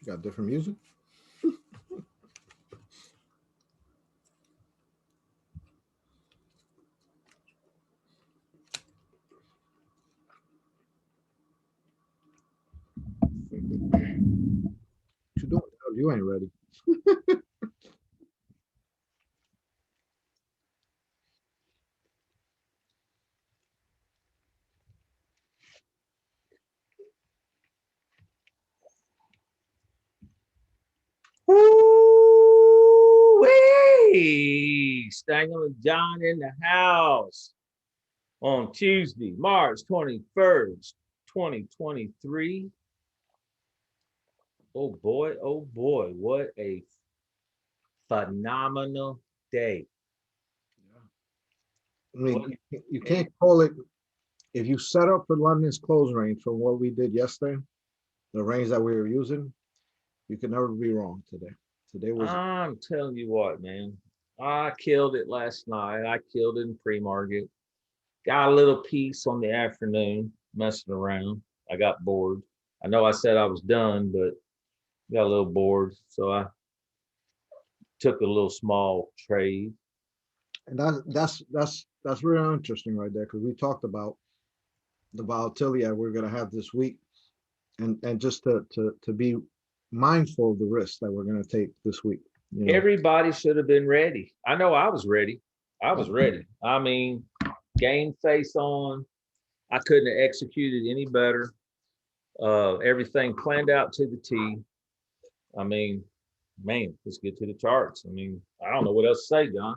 You got different music? What you doing? You ain't ready. Woo-wee! Stangem and John in the house on Tuesday, March 21st, 2023. Oh boy, what a phenomenal day. I mean, you can't call it if you set up for London's close range from what we did yesterday, the range that we were using, you can never be wrong today. Today was I'm telling you what, man. I killed it last night. I killed it in pre-market. Got a little piece on the afternoon, messing around. I got bored. I know I said I was done, but got a little bored. So I took a little small trade. and that's really interesting right there because we talked about the volatility that we're going to have this week, and just to be mindful of the risks that we're going to take this week. You know, Everybody should have been ready. I know I was ready. I was ready. I mean, game face on. I couldn't have executed any better. Everything planned out to the T. I mean, man, let's get to the charts. I mean, I don't know what else to say, John.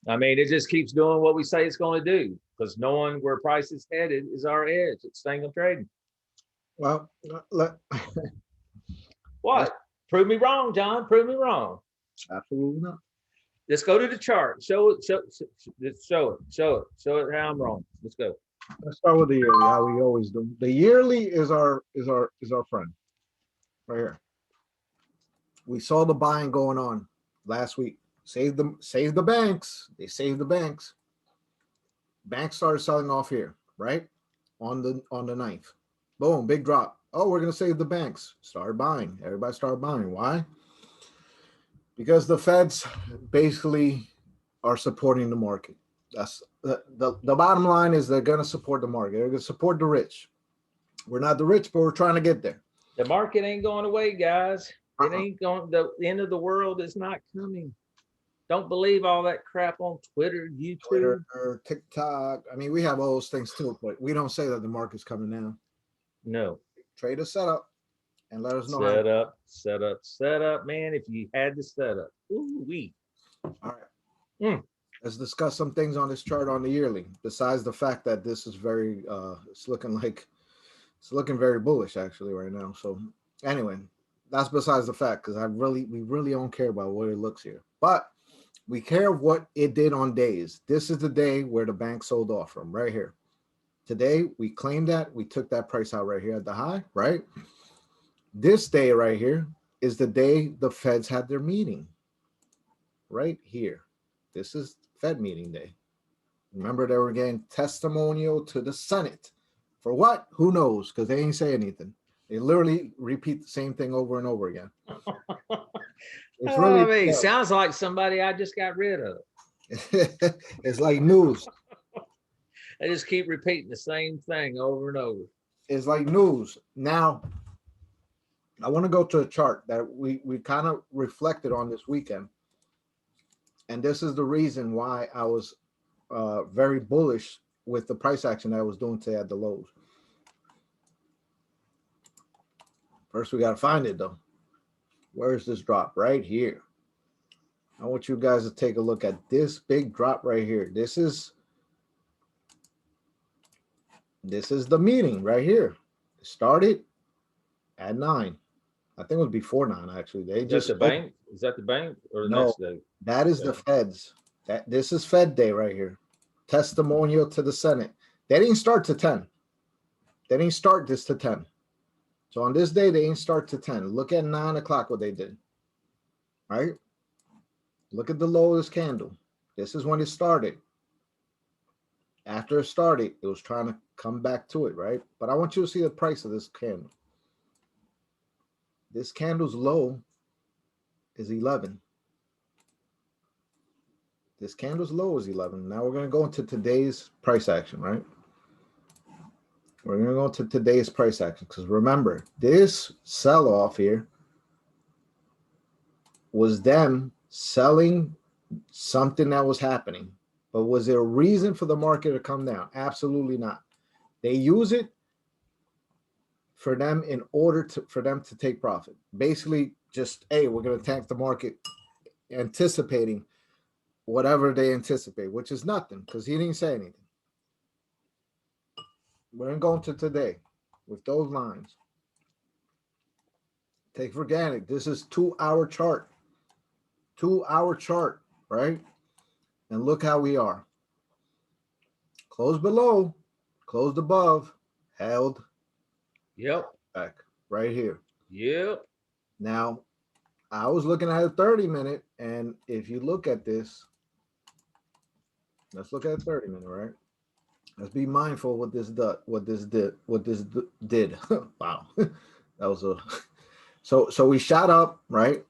I mean, it just keeps doing what we say it's going to do because knowing where price is headed is our edge. It's Stangem trading. well, let, What? Prove me wrong, John. Prove me wrong. absolutely not. Let's go to the chart. Show it. Show it how I'm wrong. Let's go. Let's start with the yearly, how we always do. The yearly is our friend right here. We saw the buying going on last week. Save the banks. They saved the banks. Banks started selling off here, right? On the 9th. Boom, big drop. Oh, we're gonna save the banks. Started buying. Everybody started buying. Why? Because the Feds basically are supporting the market. That's the bottom line is they're gonna support the market. They're gonna support the rich. We're not the rich, but we're trying to get there. The market ain't going away, guys. It ain't going. The end of the world is not coming. Don't believe all that crap on Twitter, YouTube, Twitter, TikTok. I mean, we have all those things too, but we don't say that the market's coming down. No. Trade a setup and let us know. Set up, man. If you had the setup, ooh wee. All right. Let's discuss some things on this chart on the yearly. Besides the fact that this is very, it's looking very bullish actually right now. So anyway, that's besides the fact because we really don't care about what it looks here, but we care what it did on days. This is the day where the bank sold off from right here. Today, we claimed that. We took that price out right here at the high, right? This day right here is the day the Feds had their meeting. Right here. This is Fed meeting day. Remember, they were getting testimonial to the Senate. For what? Who knows? Because they ain't say anything. They literally repeat the same thing over and over again. It's really sounds like somebody I just got rid of. It's like news. They just keep repeating the same thing over and over. It's like news. Now, I want to go to a chart that we kind of reflected on this weekend. And this is the reason why I was very bullish with the price action that I was doing today at the lows. First, we got to find it, though. Where is this drop? Right here. I want you guys to take a look at this big drop right here. This is the meeting right here. It started at 9. I think it was before 9 actually. They just the bank. Is that the bank or the next day? That is the Feds. This is Fed day right here. Testimonial to the Senate. They didn't start to 10. They didn't start this to 10. So on this day, they didn't start to 10. Look at 9 o'clock what they did. Right? Look at the low of this candle. This is when it started. After it started, it was trying to come back to it, right? But I want you to see the price of this candle. This candle's low is 11. This candle's low is 11. Now we're going to go into today's price action, right? We're going to go into today's price action because remember, this sell-off here was them selling something that was happening. But was there a reason for the market to come down? Absolutely not. They use it for them in order for them to take profit. Basically, just, hey, we're going to tank the market, anticipating whatever they anticipate, which is nothing because he didn't say anything. We're going to go into today with those lines. Take for granted. This is 2-hour chart. 2-hour chart, right? And look how we are. Closed below, closed above, held. Yep. Back right here. Yep. Now, I was looking at a 30-minute, and if you look at this, let's look at a 30-minute, right? Let's be mindful what this did. Wow, that was a so we shot up, right?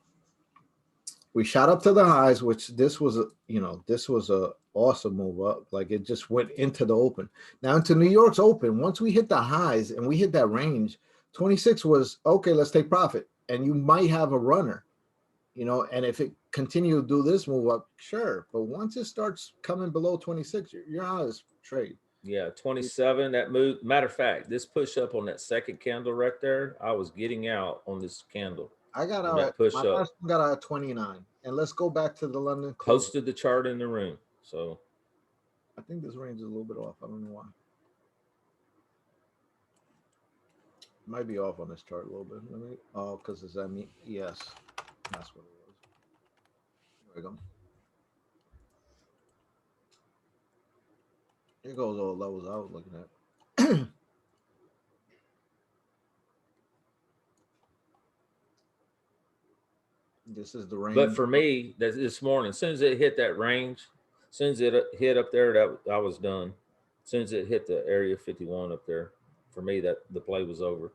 We shot up to the highs, which this was a awesome move up. Like it just went into the open. Now into New York's open, once we hit the highs and we hit that range, 26 was okay, let's take profit. And you might have a runner, and if it continue to do this move up, sure. But once it starts coming below 26, you're out of this trade. Yeah, 27, that move. Matter of fact, this push up on that second candle right there, I was getting out on this candle. I got on out that push my up. last one got out at 29. And let's go back to the London close. Posted the chart in the room. So I think this range is a little bit off. I don't know why. Might be off on this chart a little bit. Let me because it's MES. That's what it was. There we go. Here goes all levels I was looking at. This is the range. But for me, this morning, as soon as it hit that range, as soon as it hit up there, that I was done. As soon as it hit the area 51 up there, for me, that the play was over.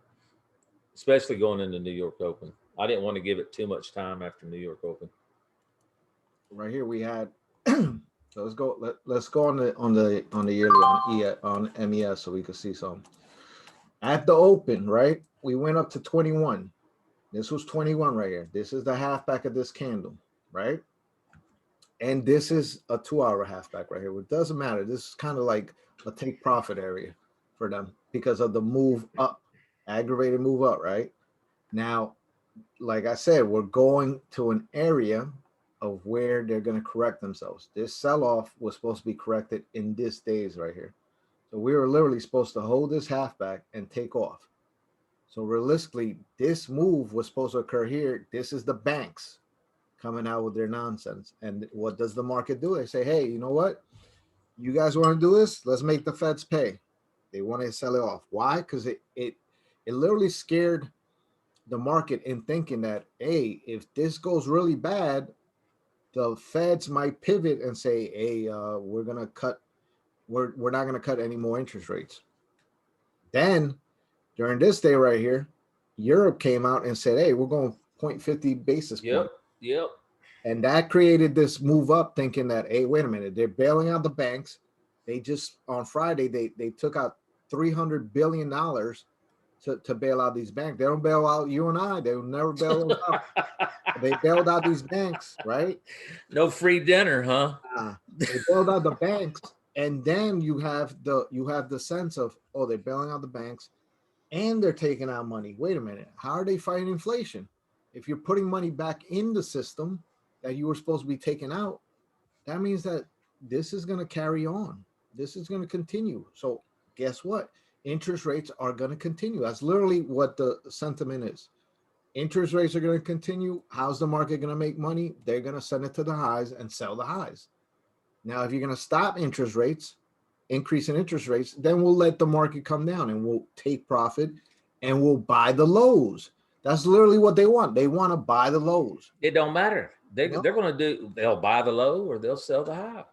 Especially going into New York Open. I didn't want to give it too much time after New York Open. Right here we had so let's go on the yearly on MES so we can see some. At the open, right? We went up to 21. This was 21 right here. This is the halfback of this candle, right? And this is a 2-hour halfback right here. It doesn't matter. This is kind of like a take profit area for them because of the move up, aggravated move up, right? Now, like I said, we're going to an area of where they're going to correct themselves. This sell-off was supposed to be corrected in this days right here. So we were literally supposed to hold this halfback and take off. So realistically, this move was supposed to occur here. This is the banks coming out with their nonsense. And what does the market do? They say, hey, you know what? You guys want to do this? Let's make the feds pay. They want to sell it off. Why? Because it literally scared the market in thinking that, hey, if this goes really bad, the feds might pivot and say, hey, we're not going to cut any more interest rates. Then during this day right here, Europe came out and said, hey, we're going 0.50 basis point. Yep. And that created this move up thinking that, hey, wait a minute, they're bailing out the banks. They just, on Friday, they took out $300 billion to bail out these banks. They don't bail out you and I. They will never bail us out. They bailed out these banks, right? No free dinner, huh? They bailed out the banks. And then you have the sense of, oh, they're bailing out the banks. And they're taking out money. Wait a minute. How are they fighting inflation? If you're putting money back in the system that you were supposed to be taking out, that means that this is going to carry on. This is going to continue. So guess what? Interest rates are going to continue. That's literally what the sentiment is. Interest rates are going to continue. How's the market going to make money? They're going to send it to the highs and sell the highs. Now, if you're going to stop interest rates, increase in interest rates, then we'll let the market come down and we'll take profit and we'll buy the lows. That's literally what they want. They want to buy the lows. It don't matter. They'll buy the low or they'll sell the high.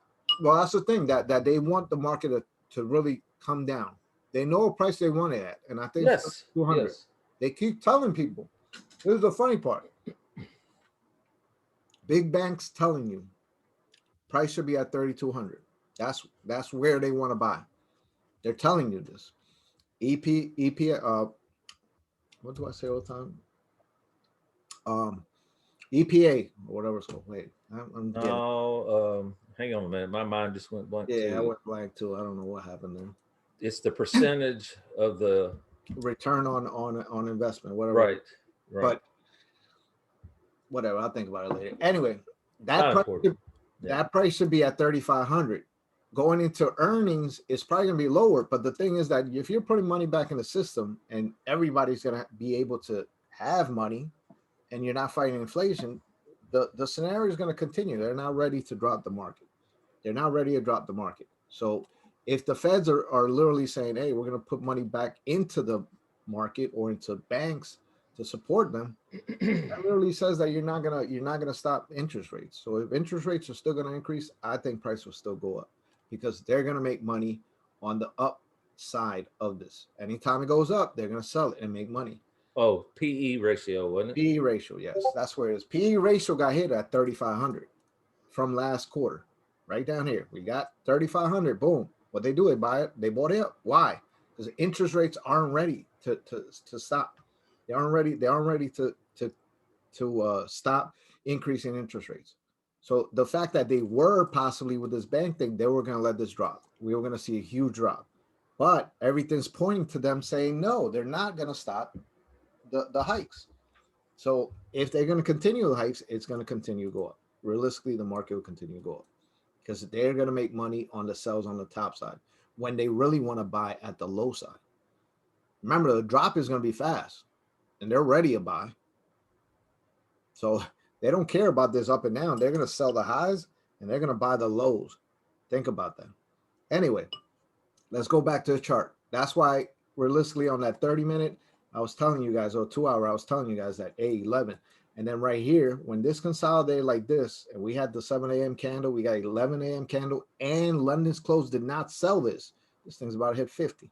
Well, that's the thing that they want the market to really come down. They know what price they want it at. And I think yes, 200. Yes. They keep telling people This is the funny part. Big banks telling you price should be at 3,200. That's where they want to buy. They're telling you this. EP, what do I say all the time? Um, EPA or whatever it's called. Wait, I'm getting. No, hang on a minute. My mind just went blank Yeah, I too. went blank too. I don't know what happened there. It's the percentage of the Return on investment, whatever. right, right. But whatever, I'll think about it later. Anyway, that Not price important. should, Yeah. that price should be at 3,500. Going into earnings, it's probably gonna be lower. But the thing is that if you're putting money back in the system and everybody's gonna be able to have money, and you're not fighting inflation, the scenario is going to continue. They're not ready to drop the market. They're not ready to drop the market. So if the feds are literally saying, hey, we're going to put money back into the market or into banks to support them, that literally says that you're not gonna stop interest rates. So if interest rates are still gonna increase, I think price will still go up because they're gonna make money on the upside of this. Anytime it goes up, they're gonna sell it and make money. Oh, PE ratio, wasn't it? PE ratio, yes, that's where it is. PE ratio got hit at 3,500 from last quarter, right down here. We got 3,500. Boom. What they do? They buy it. They bought it up. Why? Because interest rates aren't ready to stop. They aren't ready. They aren't ready to stop increasing interest rates. So the fact that they were possibly with this bank thing, they were going to let this drop. We were going to see a huge drop, but everything's pointing to them saying no, they're not going to stop the hikes. So if they're going to continue the hikes, it's going to continue to go up. Realistically, the market will continue to go up because they're going to make money on the sells on the top side when they really want to buy at the low side. Remember, the drop is going to be fast and they're ready to buy. So they don't care about this up and down. They're going to sell the highs and they're going to buy the lows. Think about that. Anyway, let's go back to the chart. That's why realistically on that 30-minute, I was telling you guys, or 2 hour, I was telling you guys that A11. And then right here, when this consolidated like this, and we had the 7 a.m. candle, we got 11 a.m. candle, and London's close did not sell this. This thing's about to hit 50.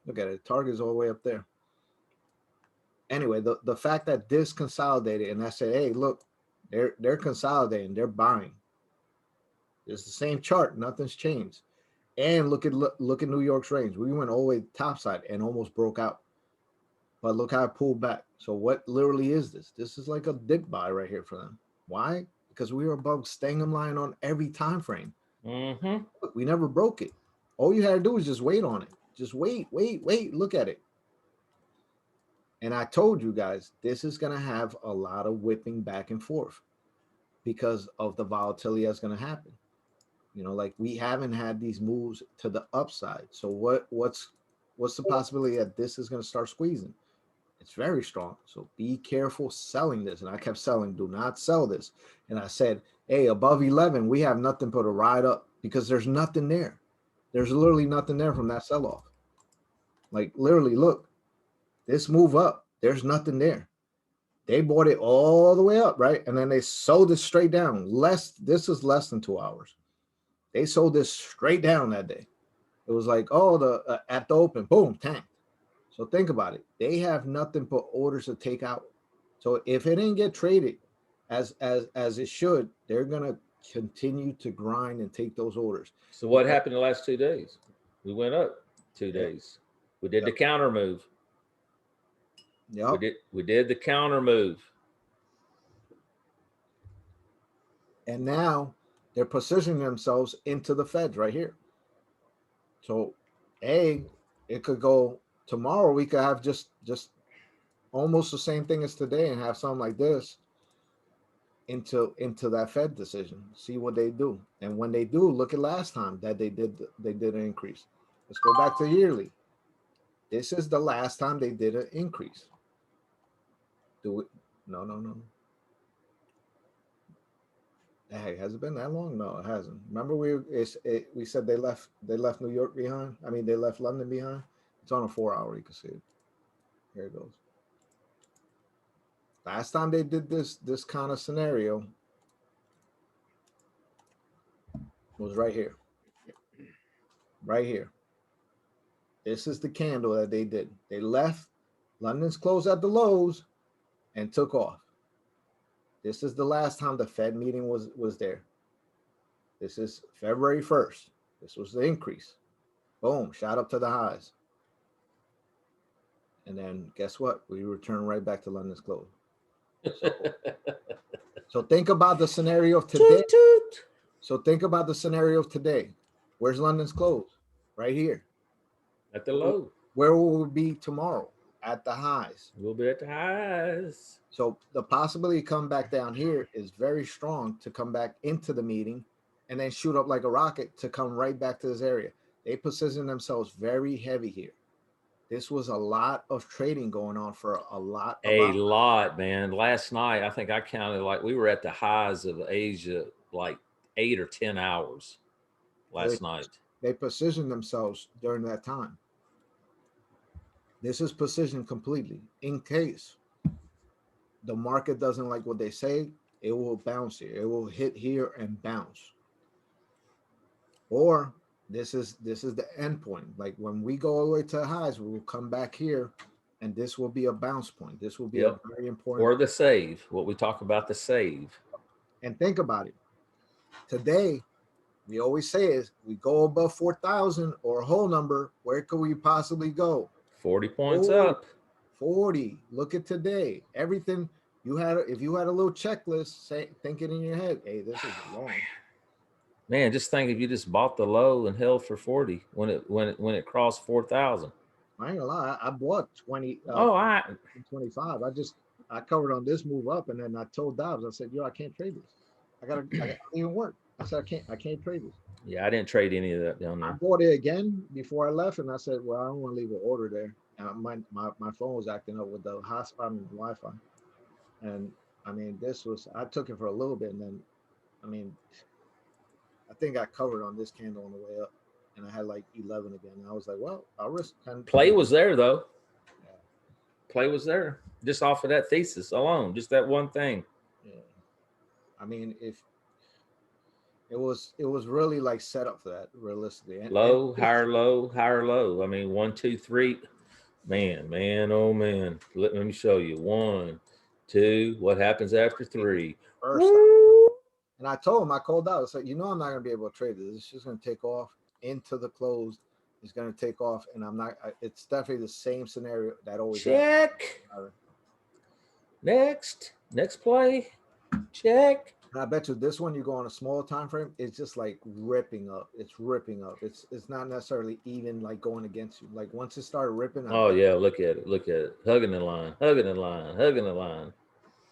Look at it. Target is all the way up there. Anyway, the fact that this consolidated and I said, hey, look, they're consolidating, they're buying. It's the same chart, nothing's changed. And look at New York's range. We went all the way top side and almost broke out. But look how it pulled back. So what literally is this? This is like a dip buy right here for them. Why? Because we were above Stangem line on every time frame. Mm-hmm. Look, we never broke it. All you had to do is just wait on it. Just wait. Look at it. And I told you guys, this is going to have a lot of whipping back and forth because of the volatility that's going to happen. You know, like we haven't had these moves to the upside. So what's the possibility that this is going to start squeezing? It's very strong. So be careful selling this. And I kept selling, do not sell this. And I said, hey, above 11, we have nothing but a ride up because there's nothing there. There's literally nothing there from that sell off. Like literally, look, this move up, there's nothing there. They bought it all the way up, right? And then they sold it straight down. This is less than 2 hours. They sold this straight down that day. It was like, oh, the at the open, boom, tanked. So think about it. They have nothing but orders to take out. So if it didn't get traded as it should, they're gonna continue to grind and take those orders. So what happened the last 2 days? We went up 2 days. We did the Yep. counter move. Yep. We did the counter move. And now they're positioning themselves into the feds right here. So it could go tomorrow. We could have just almost the same thing as today and have something like this into that Fed decision. See what they do, and when they do, look at last time that they did an increase. Let's go back to yearly. This is the last time they did an increase. Do it? No, no, no. Hey, has it been that long? No, it hasn't. Remember we said they left New York behind. I mean, they left London behind. It's on a 4 hour. You can see it. Here it goes. Last time they did this kind of scenario was right here. Right here. This is the candle that they did. They left London's closed at the lows and took off. This is the last time the Fed meeting was there. This is February 1st. This was the increase. Boom, shot up to the highs. And then guess what? We return right back to London's close. So think about the scenario of today. Toot, toot. So think about the scenario of today. Where's London's close? Right here. At the low. Where will we be tomorrow? At the highs. We'll be at the highs. So the possibility to come back down here is very strong to come back into the meeting and then shoot up like a rocket to come right back to this area. They position themselves very heavy here. This was a lot of trading going on for a lot. A lot, man. Last night, I think I counted like we were at the highs of Asia like 8 or 10 hours last night. They positioned themselves during that time. This is positioned completely. In case the market doesn't like what they say, it will bounce here. It will hit here and bounce. Or this is the end point. Like when we go all the way to the highs, we will come back here, and this will be a bounce point. This will be a very important. Or the save. What we talk about, the save. And think about it. Today, we always say is we go above 4,000 or a whole number. Where could we possibly go? 40 points up. 40. Look at today. Everything you had. If you had a little checklist, think it in your head. Hey, this is long. Man, just think if you just bought the low and held for 40 when it crossed 4,000. I ain't gonna lie, I bought 20. 25. I covered on this move up, and then I told Dobbs, I said, "Yo, I can't trade this. I gotta even work." I said, I can't trade this. Yeah, I didn't trade any of that down there. I bought it again before I left, and I said, "Well, I don't want to leave an order there." My phone was acting up with the hotspot and the Wi-Fi, and I mean, I took it for a little bit, and then, I mean, I think I covered on this candle on the way up, and I had like 11 again. And I was like, well, I'll risk 10. Play was there though. Yeah. Play was there just off of that thesis alone, just that one thing. Yeah, I mean, if it was really like set up for that realistically. Low, higher low, higher low. I mean, 1, 2, 3. Man, oh man. Let me show you. 1, 2. What happens after 3? First. And I told him, I called out. I said, I'm not going to be able to trade this. It's just going to take off into the close. It's going to take off. And it's definitely the same scenario that always check. Next play. Check. And I bet you this one, you go on a small time frame, it's just like ripping up. It's ripping up. It's not necessarily even like going against you. Like once it started ripping. Oh yeah, look at it. Hugging the line.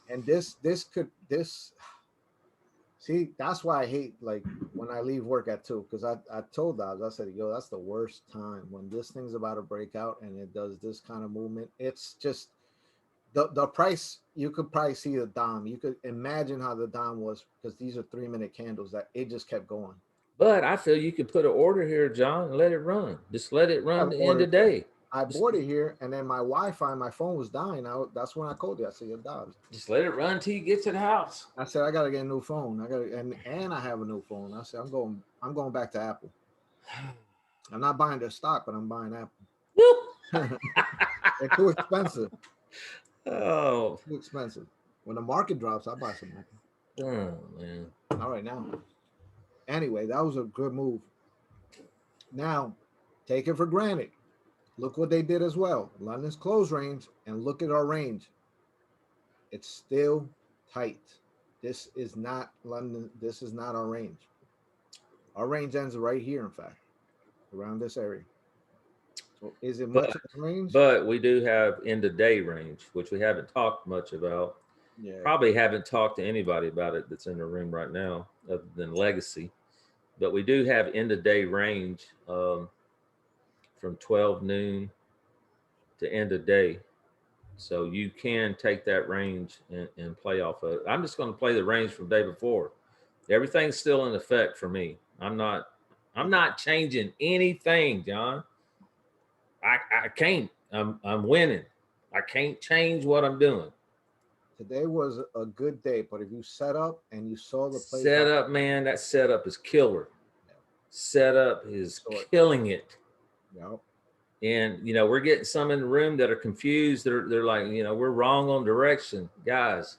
And see, that's why I hate like when I leave work at 2, because I told Dobbs, I said, yo, that's the worst time when this thing's about to break out and it does this kind of movement. It's just the price. You could probably see the dime. You could imagine how the dime was, because these are 3-minute candles that it just kept going. But I feel you could put an order here, John, and let it run. Just let it run the end of the day. I bought it here, and then my Wi-Fi, my phone was dying. That's when I called you. I said, "Yo, Dobbs, just let it run till you get to the house." I said, "I gotta get a new phone. And I have a new phone." I said, "I'm going back to Apple. I'm not buying their stock, but I'm buying Apple. They're too expensive. Oh, too expensive. When the market drops, I'll buy some Apple. Oh man, not right now. Anyway, that was a good move. Now, take it for granted. Look what they did as well. London's close range, and look at our range. It's still tight. This is not London. This is not our range. Our range ends right here, in fact, around this area. So is it much of a range? But we do have end of day range, which we haven't talked much about. Yeah. Probably haven't talked to anybody about it that's in the room right now, other than Legacy. But we do have end of day range from 12 noon to end of day. So you can take that range and play off of it. I'm just going to play the range from day before. Everything's still in effect for me. I'm not changing anything, John. I can't. I'm winning. I can't change what I'm doing. Today was a good day, but if you set up and you saw the play setup, man, that setup is killer. Yeah. Setup is killing it. Yep. And, we're getting some in the room that are confused. They're like, we're wrong on direction. Guys,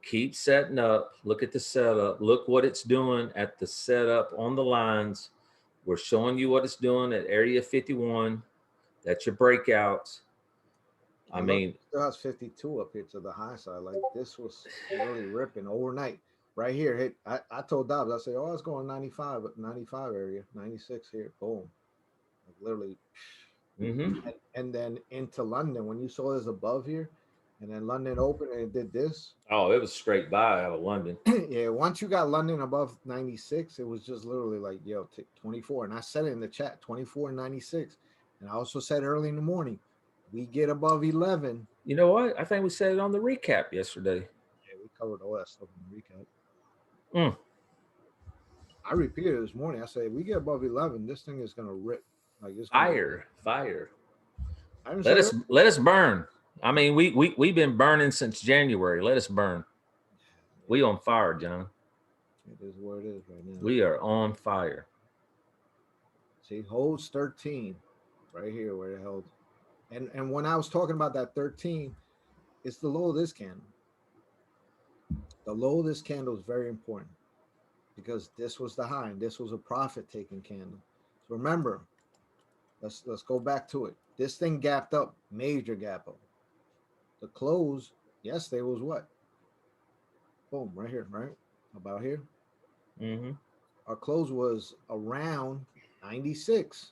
keep setting up. Look at the setup. Look what it's doing at the setup on the lines. We're showing you what it's doing at area 51. That's your breakouts. I mean, still has 52 up here to the high side. Like this was really ripping overnight. Right here, hit. I told Dobbs, I said, "Oh, it's going 95, 95 area, 96 here, boom." Like literally, and then into London. When you saw this above here, and then London opened and it did this. Oh, it was straight by out of London. Yeah, once you got London above 96, it was just literally like, yo, 24. And I said it in the chat, 24 and 96. And I also said early in the morning, we get above 11. You know what? I think we said it on the recap yesterday. Yeah, we covered all that stuff in the recap. I repeated this morning. I said, we get above 11, this thing is going to rip. Like it's fire. Let us burn. I mean, we've been burning since January. Let us burn. We on fire, John. It is what it is right now. We are on fire. See, holds 13 right here where it held. And when I was talking about that 13, it's the low of this candle. The low of this candle is very important because this was the high and this was a profit taking candle. So remember, let's go back to it. This thing gapped up, major gap up. The close yesterday was what? Boom, right here, right? About here. Our close was around 96.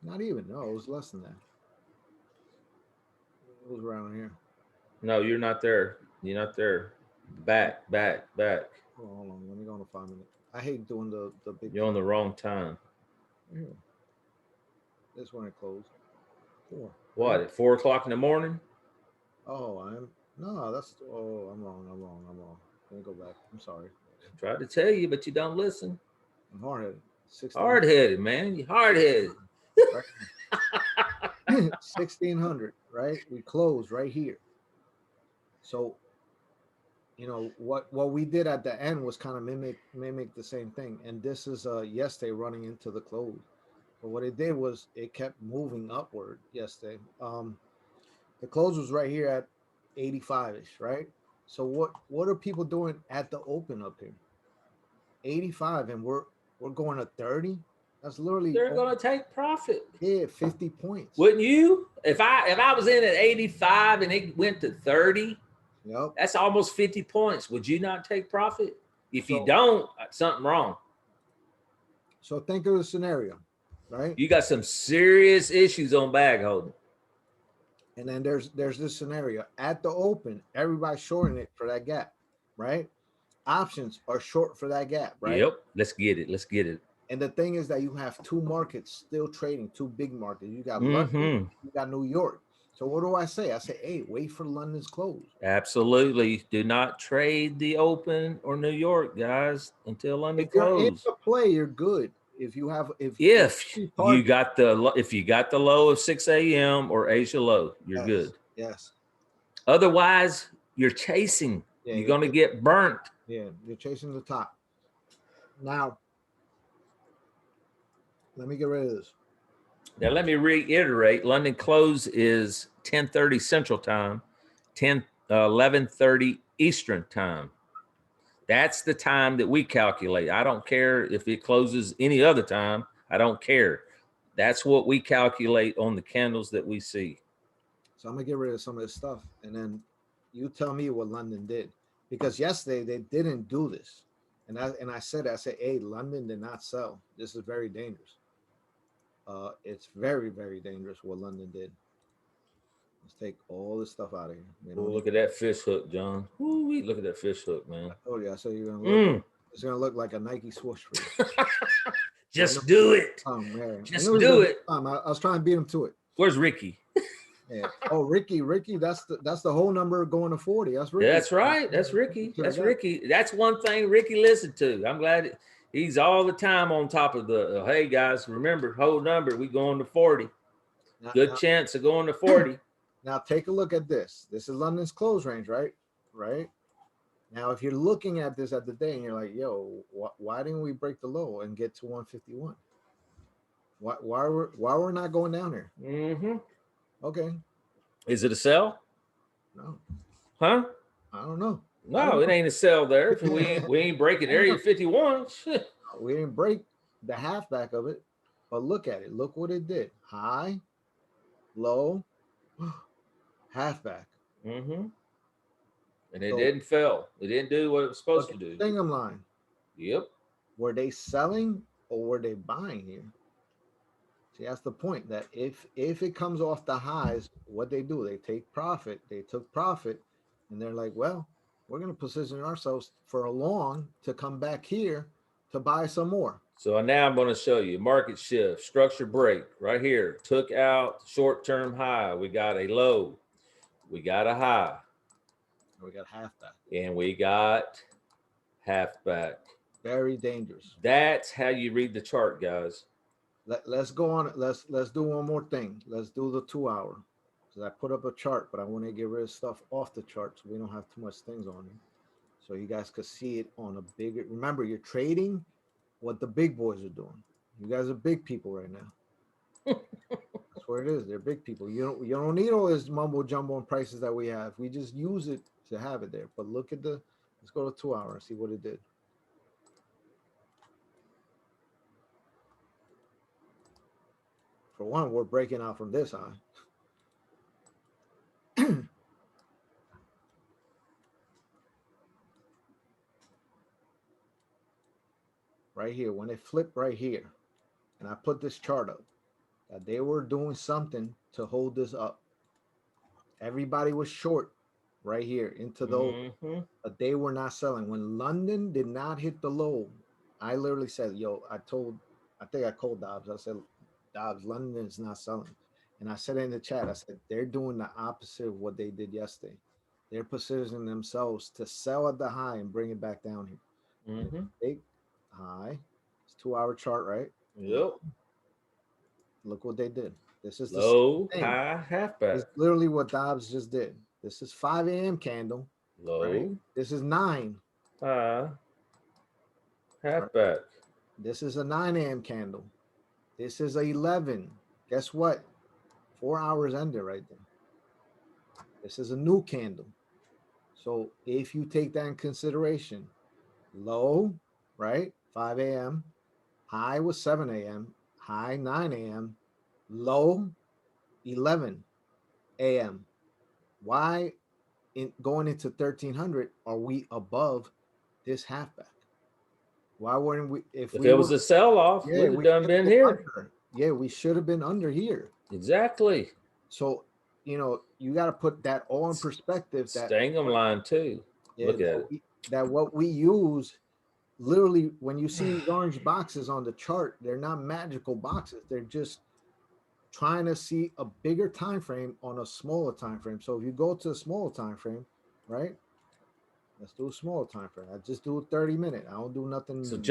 Not even, no, it was less than that. It was around here. No, you're not there. You're not there. Back. Hold on. Let me go on a 5 minute. I hate doing the big. You're on the wrong time. Here. This one it closed. 4. What, at 4 o'clock in the morning? Oh, I'm wrong. Let me go back. I'm sorry. I tried to tell you, but you don't listen. I'm hard-headed. Hard-headed, man. You hard-headed. Right. 1600, right? We closed right here. So, what we did at the end was kind of mimic the same thing. And this is yesterday running into the close. But what it did was it kept moving upward yesterday. The close was right here at 85-ish, right? So what are people doing at the open up here? 85, and we're going to 30. That's literally they're gonna take profit. Yeah, 50 points. Wouldn't you? If I was in at 85 and it went to 30, yep, that's almost 50 points. Would you not take profit? If you don't, something wrong. So think of the scenario, right? You got some serious issues on bag holding. And then there's this scenario at the open, everybody's shorting it for that gap, right? Options are short for that gap, right? Yep. Let's get it. And the thing is that you have two markets still trading, two big markets. You got London, you got New York. So what do I say? I say, hey, wait for London's close. Absolutely. Do not trade the open or New York, guys, until London closes. If you're in the play, you're good. If you got the low of 6 a.m. or Asia low, you're good. Yes. Otherwise, you're chasing. Yeah, you're gonna get burnt. Yeah, you're chasing the top. Now, let me get rid of this. Now, let me reiterate. London close is 10:30 Central Time, 11:30 Eastern Time. That's the time that we calculate. I don't care if it closes any other time. I don't care. That's what we calculate on the candles that we see. So I'm going to get rid of some of this stuff. And then you tell me what London did. Because yesterday they didn't do this. And I said, hey, London did not sell. This is very dangerous. It's very, very dangerous what London did. Let's take all this stuff out of here. Look at that fish hook, John. Ooh, look at that fish hook, man. I told you. I said you're gonna look. It's gonna look like a Nike swoosh for you. Just do it. Just do it. I was trying to beat him to it. Where's Ricky? Yeah. Oh, Ricky. That's the whole number going to 40. That's Ricky. That's right. That's Ricky. That's Ricky. That's one thing Ricky listened to. I'm glad he's all the time on top of the. Hey guys, remember whole number. We going to 40. Good chance of going to 40. Now take a look at this. This is London's close range, right? Right. Now, if you're looking at this at the day and you're like, yo, why didn't we break the low and get to 151? Why we're not going down here? Mm-hmm. Okay, Is it a sell? no, Huh? I don't know. I No, don't it ain't a sell there. If know. we ain't breaking I don't know. area 51. Shit. We didn't break the halfback of it, but look at it. Look what it did. High, low, halfback. Mm-hmm. And it So didn't fail. It didn't do what it was supposed look to at do. the Stangem line. Yep. Were they selling or were they buying here? See, that's the point. That if it comes off the highs, what they do, they take profit. They took profit, and they're like, well, we're going to position ourselves for a long to come back here to buy some more. So now I'm going to show you market shift, structure break right here. Took out short-term high. We got a low. We got a high. We got halfback. And we got halfback. Very dangerous. That's how you read the chart, guys. Let's go on. Let's do one more thing. Let's do the 2 hour. Because I put up a chart, but I want to get rid of stuff off the chart so we don't have too much things on it. So you guys could see it on a bigger. Remember, you're trading what the big boys are doing. You guys are big people right now. That's where it is. They're big people. You don't need all this mumbo jumbo and prices that we have. We just use it to have it there. But look at the. Let's go to 2 hour and see what it did. For one, we're breaking out from this high. Right here, when it flipped right here, and I put this chart up, that they were doing something to hold this up. Everybody was short right here into those, Mm-hmm. but they were not selling. When London did not hit the low, I literally said, yo, I think I called Dobbs. I said, Dobbs, London is not selling. And I said in the chat, I said, they're doing the opposite of what they did yesterday. They're positioning themselves to sell at the high and bring it back down here. And Mm-hmm. big high. It's 2 hour chart, right? Yep. Look what they did. This is the same Low, thing. high, halfback. It's literally what Dobbs just did. This is 5 a.m. candle, right? Low, This is 9. high, Right? halfback. This is a 9 a.m. candle. This is a 11. Guess what? 4 hours ended right there. This is a new candle. So if you take that in consideration, low, right? 5 a.m. High was 7 a.m. High 9 a.m. Low 11 a.m. Why in going into 1300 are we above this halfback? Why weren't we? If If we it were, was a sell-off, yeah, we'd have we done should have been been here. under. Yeah, we should have been under here. Exactly. So you got to put that all in perspective. That Stangem line too. yeah, Look at it. that what we use literally when you see these orange boxes on the chart, they're not magical boxes. They're just trying to see a bigger time frame on a smaller time frame. So if you go to a smaller time frame, right? Let's do a smaller time frame. I just do a 30-minute. I don't do So nothing.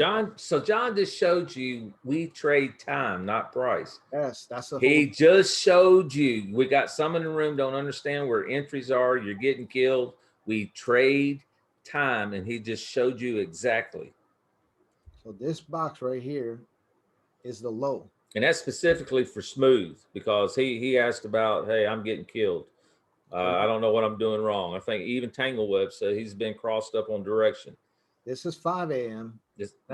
John just showed you we trade time, not price. Yes, that's a whole. He just showed you. We got some in the room don't understand where entries are. You're getting killed. We trade time, and he just showed you exactly. So this box right here is the low. And that's specifically for smooth because he asked about, hey, I'm getting killed. So I don't know what I'm doing wrong. I think even Tangleweb said he's been crossed up on direction. this is 5 a.m.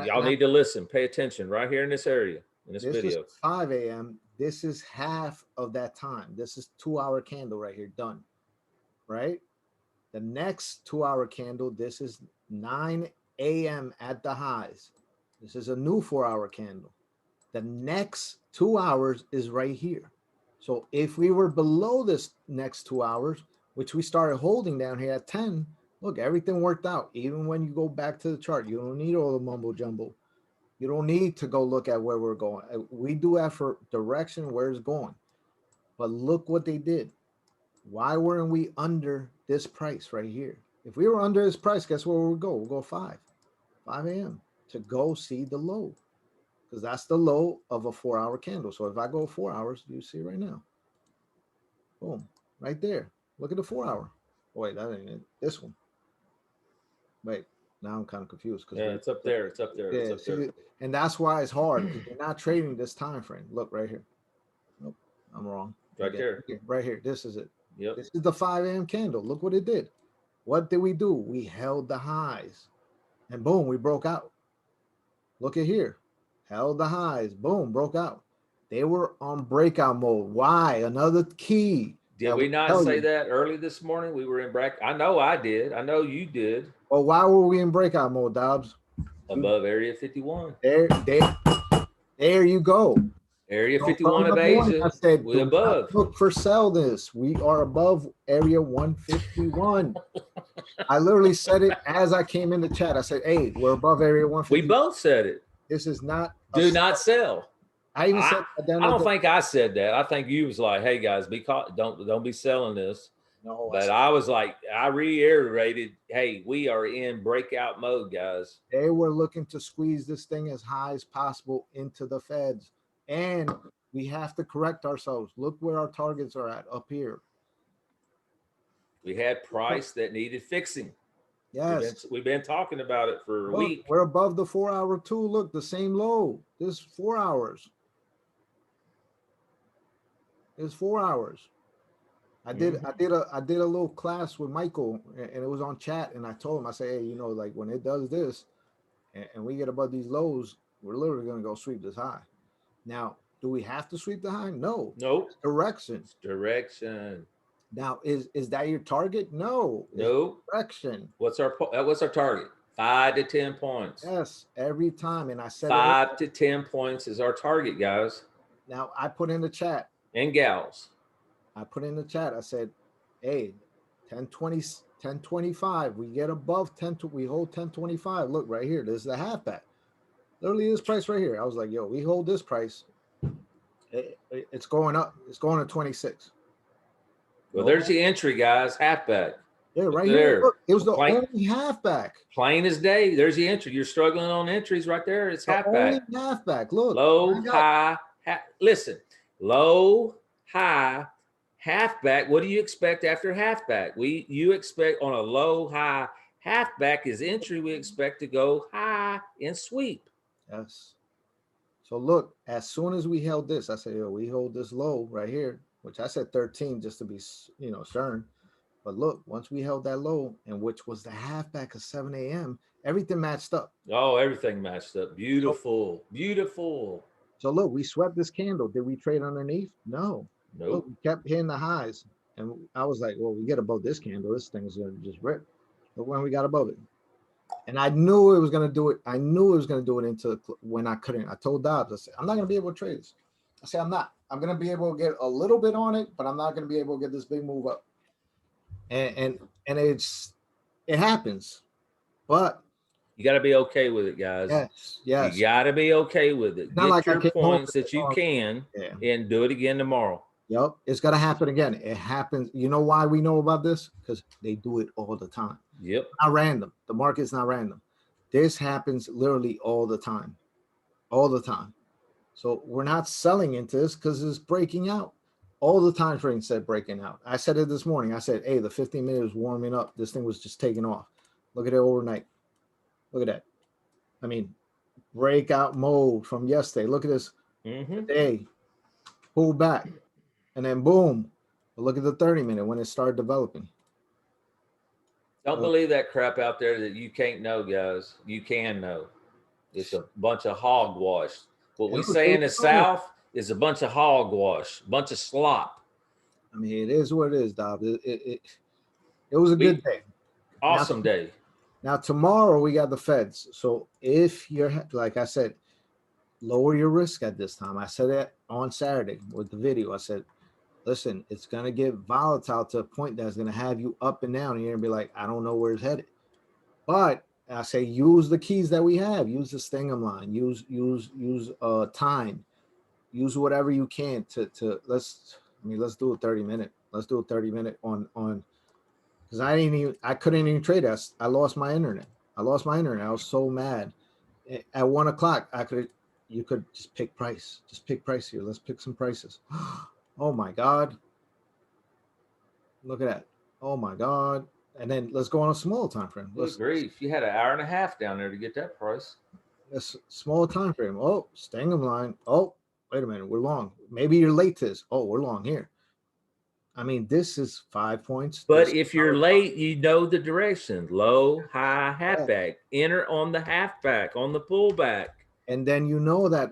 Y'all need to listen, pay attention right here in this area, in this This is video. 5 a.m. This is half of that time. This is 2 hour candle right here, done. Right? The next 2 hour candle, this is 9 a.m. at the highs. This is a new 4 hour candle. The next 2 hours is right here. So if we were below this next 2 hours, which we started holding down here at 10, look, everything worked out. Even when you go back to the chart, you don't need all the mumbo jumbo. You don't need to go look at where we're going. We do that for direction, where it's going. But look what they did. Why weren't we under this price right here? If we were under this price, guess where we'll go? We'll go 5 a.m. to go see the low. Because that's the low of a 4 hour candle. So if I go 4 hours, you see right now. Boom. Right there. Look at the 4 hour. Oh, wait, that ain't it. This one. Wait. Now I'm kind of confused because Yeah, it's up there. It's up there. It's yeah, up there. see, and that's why it's hard because you're not trading this time frame. Look right here. Nope, I'm wrong. Right Again, there. right here. This is it. Yep. This is the 5 a.m. candle. Look what it did. What did we do? We held the highs, and boom, we broke out. Look at here. Held the highs. Boom, broke out. They were on breakout mode. Why? Another key Did that we we not tell say you. that early this morning? We were in bracket. I know I did. I know you did. Well, why were we in breakout mode, Dobbs? Above Area 51. There you go. Area So 51 from of the morning, I Asia. said, We do not above. look for sell this. We are above area 151. I literally said it as I came in the chat. I said, hey, we're above area We 151. both said it. This is not a Do not sell. sell. I even said at the end I of don't the think I said that. I think you was like, "Hey guys, be caught. Don't be selling this." no, But I was like, I reiterated, "Hey, we are in breakout mode, guys." they were looking to squeeze this thing as high as possible into the feds. And we have to correct ourselves. Look where our targets are at up here. We had price that needed fixing. Yes. We've been talking about it for a Look, week. we're above the 4 hour too. Look, the same low. This 4 hours. It's 4 hours. I did a little class with Michael, and it was on chat, and I told him, I said, hey, you know, like when it does this and we get above these lows, we're literally gonna go sweep this high. Now, do we have to sweep the high? No. Nope. It's direction. It's direction. Now, is that your target? No. Nope. Direction. What's our target? 5 to 10 points. Yes, every time. And I said 5 to 10 points is our target, guys now I put in the chat. and gals. I put in the chat. I said, hey, 1020, 1025. We get above 10 to we hold 1025. Look right here. This is the halfback. Literally this price right here. I was like, yo, we hold this price. It's going up. It's going to 26. Well, there's the entry, guys. Halfback. Yeah, right there. here. Look, it was the only halfback. Plain as day. There's the entry. You're struggling on entries right there. It's halfback. Only halfback. Look. Low, high. Listen. Low, high, halfback. What do you expect after halfback? You expect on a low, high halfback is entry. We expect to go high and sweep. Yes. So look, as soon as we held this, I said, yo, we hold this low right here, which I said 13 just to be, you know, stern. But look, once we held that low, and which was the halfback of 7 a.m., everything matched up. Oh, everything matched up. Beautiful. Beautiful. So look, we swept this candle. Did we trade underneath? No. Nope. Look, we kept hitting the highs. And I was like, well, we get above this candle. This thing is going to just rip. But when we got above it, and I knew it was going to do it. I knew it was going to do it into when I couldn't. I told Dobbs, I said, I'm not going to be able to trade this. I said, I'm not. I'm going to be able to get a little bit on it, but I'm not going to be able to get this big move up. And it happens. But you got to be okay with it, guys. Yes. You got to be okay with it. Get like your points that you can and do it again tomorrow. Yep. It's going to happen again. It happens. You know why we know about this? Because they do it all the time. Yep. Not random. The market's not random. This happens literally all the time. All the time. So we're not selling into this because it's breaking out. All the time frame said breaking out. I said it this morning. I said, hey, the 15 minute was warming up. This thing was just taking off. Look at it overnight. Look at that. I mean, breakout mode from yesterday. Look at this. Today, pull back. And then boom. Look at the 30 minute when it started developing. Don't believe that crap out there that you can't know, guys. You can know. It's a bunch of hogwash. What we say in the South is a bunch of hogwash, a bunch of slop. I mean, it is what it is, Dob. It was a good day. Awesome day. Now, tomorrow we got the Feds. So if you're, like I said, lower your risk at this time. I said that on Saturday with the video. I said, listen, it's going to get volatile to a point that's going to have you up and down. And you're going to be like, I don't know where it's headed. But I say, use the keys that we have. Use the Stangem line. Use time. Use whatever you can to let's do a 30 minute. Let's do a 30 minute on because I couldn't even trade us. I lost my internet. I was so mad. At 1 o'clock, you could just pick price. Just pick price here. Let's pick some prices. Oh my God. Look at that. Oh my God. And then let's go on a small time frame. Good grief. You had an hour and a half down there to get that price. Let's small time frame. Oh, Stangem line. Oh, wait a minute, we're long. Maybe you're late to this. Oh, we're long here. I mean, this is 5 points. But This, if you're late, you know the direction. Low, high, yeah. halfback. Enter on the halfback, on the pullback. And then you know that,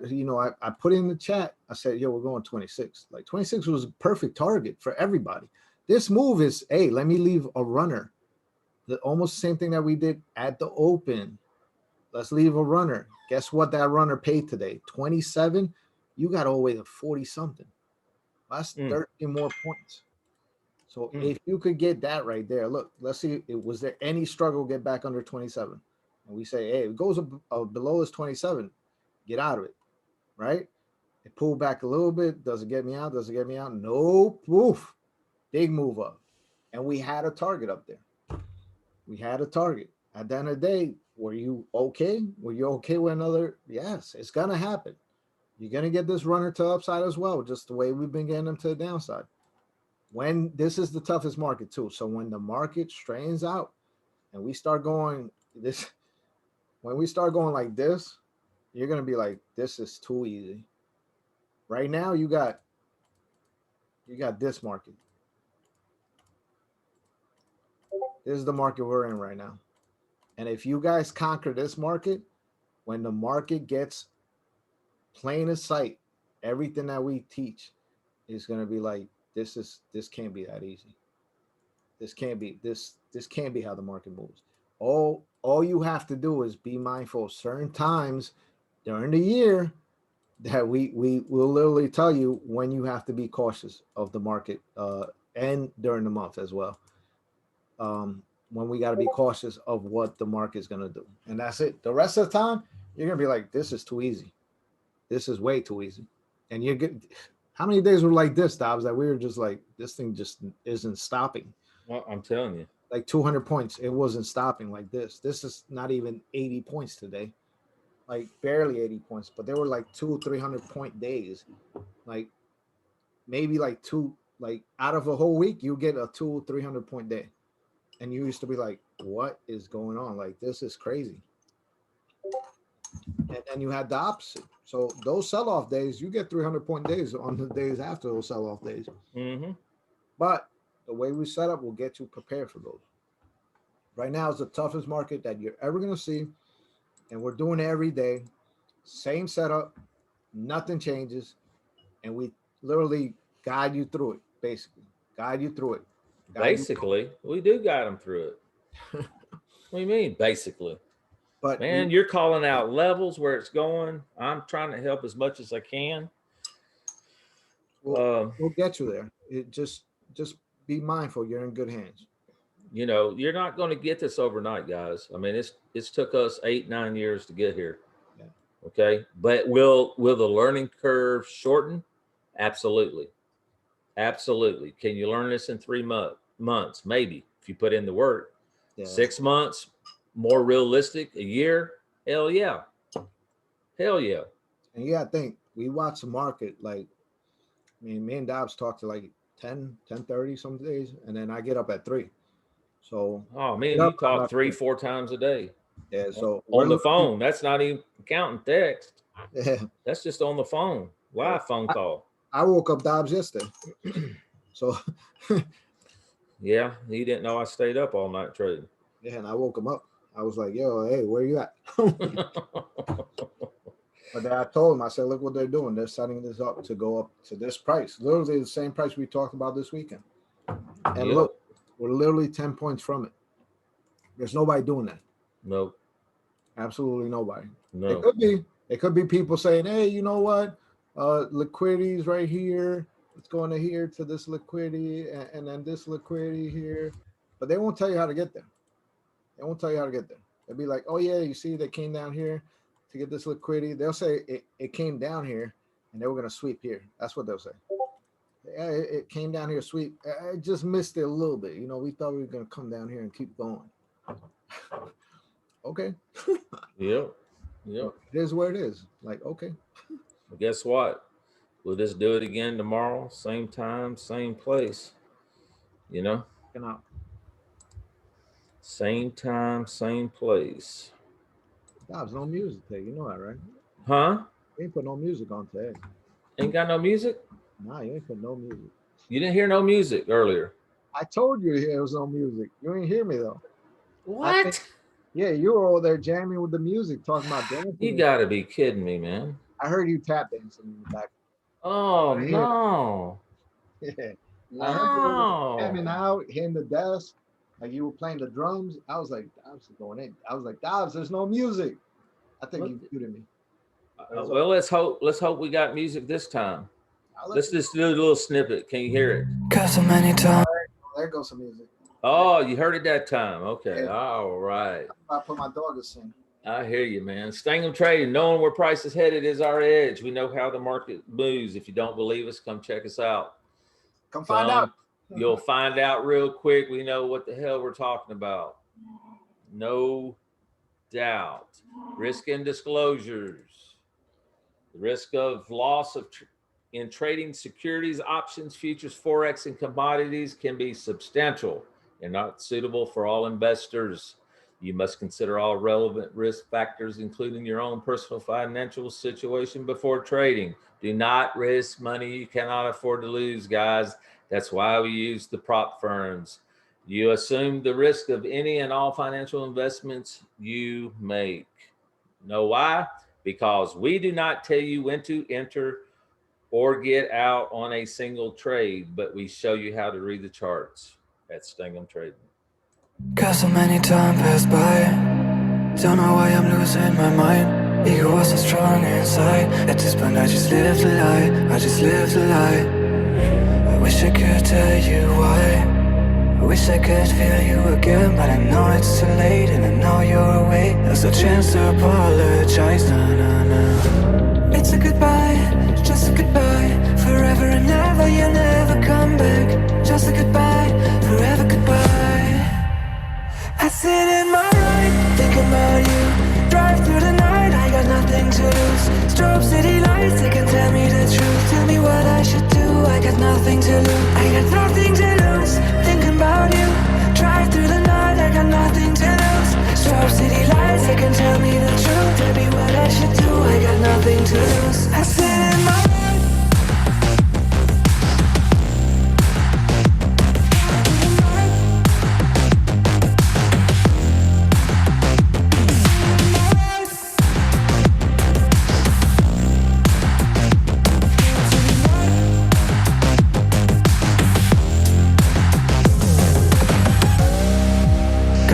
I put in the chat, I said, yo, we're going 26. Like 26 was a perfect target for everybody. This move is, hey, let me leave a runner. Almost the same thing that we did at the open. Let's leave a runner. Guess what that runner paid today? 27. You got all the way to 40 something. That's 13 more points. So if you could get that right there, look, let's see, was there any struggle to get back under 27? And we say, hey, it goes below this 27, get out of it, right? It pulled back a little bit. Does it get me out? Does it get me out? Nope. Woof. Big move up. And we had a target up there. We had a target. At the end of the day, were you okay? Were you okay with another? Yes, it's going to happen. You're going to get this runner to upside as well, just the way we've been getting them to the downside. When this is the toughest market too. So when the market strains out and we start going this, when we start going like this, you're going to be like, this is too easy. Right now, you got this market. This is the market we're in right now. And if you guys conquer this market, when the market gets plain as sight, everything that we teach is going to be like, this can't be that easy. This can't be how the market moves. All you have to do is be mindful of certain times during the year that we will literally tell you when you have to be cautious of the market, and during the month as well. When we got to be cautious of what the market is going to do, and that's it. The rest of the time, you're gonna be like, this is too easy. This is way too easy. And you get, how many days were like this, Dobbs, that we were just like, this thing just isn't stopping. Well, I'm telling you, like 200 points, it wasn't stopping like this. This is not even 80 points today, like barely 80 points, but they were like 200-300 point days. Like maybe like two, like out of a whole week, you get a 200-300 point day. And you used to be like, what is going on? Like, this is crazy. And then you had the opposite. So those sell-off days, you get 300-point days on the days after those sell-off days. But the way we set up will get you prepared for those. Right now is the toughest market that you're ever going to see. And we're doing it every day. Same setup. Nothing changes. And we literally guide you through it, basically. Guide you through it. Basically, we do guide them through it. What do you mean, basically? But man, you're calling out levels where it's going. I'm trying to help as much as I can. We'll get you there. It just be mindful. You're in good hands. You know, you're not going to get this overnight, guys. I mean, it's took us 8-9 years to get here. Yeah. Okay, but will the learning curve shorten? Absolutely. Absolutely. Can you learn this in 3 months? Maybe, if you put in the work. Yeah. 6 months, more realistic. A year? Hell yeah. Hell yeah. And you gotta think, we watch the market, like, I mean, me and Dobbs talk to like 10:30 some days, and then I get up at 3. So man, you talk 3-4 times a day. Yeah, so on the phone. That's not even counting text. Yeah. That's just on the phone. Live phone call. I woke up Dobbs yesterday. So yeah, he didn't know I stayed up all night trading. Yeah, and I woke him up. I was like, yo, hey, where you at? But then I told him, I said, look what they're doing. They're setting this up to go up to this price. Literally the same price we talked about this weekend. And look, we're literally 10 points from it. There's nobody doing that. Nope. Absolutely nobody. No. It could be people saying, hey, you know what? Liquidity is right here. It's going to here to this liquidity and then this liquidity here. But they won't tell you how to get there. They won't tell you how to get there. They'll be like, oh, yeah, you see, they came down here to get this liquidity. They'll say it came down here and they were going to sweep here. That's what they'll say. Yeah, it came down here, sweep. I just missed it a little bit. You know, we thought we were going to come down here and keep going. Okay. Yep. Yep. It is where it is. Like, okay. Well, guess what? We'll just do it again tomorrow. Same time, same place. You know? Same time, same place. There's no music today. You know that, right? Huh? You ain't put no music on today. Ain't got no music? Nah, you ain't put no music. You didn't hear no music earlier. I told you there was no music. You ain't hear me though. What? Yeah, you were over there jamming with the music, talking about dancing. You gotta be kidding me, man. I heard you tap dancing in the back. Oh no. Yeah. I heard you No. jamming out, hitting the desk, like you were playing the drums. I was like, Dobbs is going in. I was like, Dobbs, there's no music. I think you muted me. Well, let's hope we got music this time. Let's just do a little snippet. Can you hear it? Cause so many times. There goes some music. Oh, you heard it that time. Okay. Yeah. All right. I put my dog to sing. I hear you, man. Stangem Trading, knowing where price is headed is our edge. We know how the market moves. If you don't believe us, come check us out. Come find out. You'll find out real quick. We know what the hell we're talking about. No doubt. Risk and disclosures. The risk of loss in trading securities, options, futures, forex, and commodities can be substantial and not suitable for all investors. You must consider all relevant risk factors, including your own personal financial situation before trading. Do not risk money you cannot afford to lose, guys. That's why we use the prop firms. You assume the risk of any and all financial investments you make. Know why? Because we do not tell you when to enter or get out on a single trade, but we show you how to read the charts at Stangem Trading. Cause so many time passed by. Don't know why I'm losing my mind. Ego was so strong inside. At this point I just lived a lie. I just lived a lie. I wish I could tell you why. I wish I could feel you again, but I know it's too late, and I know you're away. There's a chance to apologize. Nah, nah, nah. It's a goodbye, just a goodbye. Forever and ever, you'll never come back. Just a goodbye, forever goodbye. I sit in my ride, thinking about you. Drive through the night, I got nothing to lose. Strobe city lights, they can tell me the truth. Tell me what I should do, I got nothing to lose. I got nothing to lose, thinking about you. Drive through the night, I got nothing to lose. Strobe city lights, they can tell me the truth. Tell me what I should do, I got nothing to lose. I sit in my ride.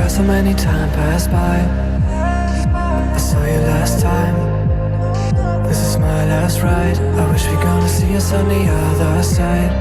So many time passed by. I saw you last time. This is my last ride. I wish we're gonna see us on the other side.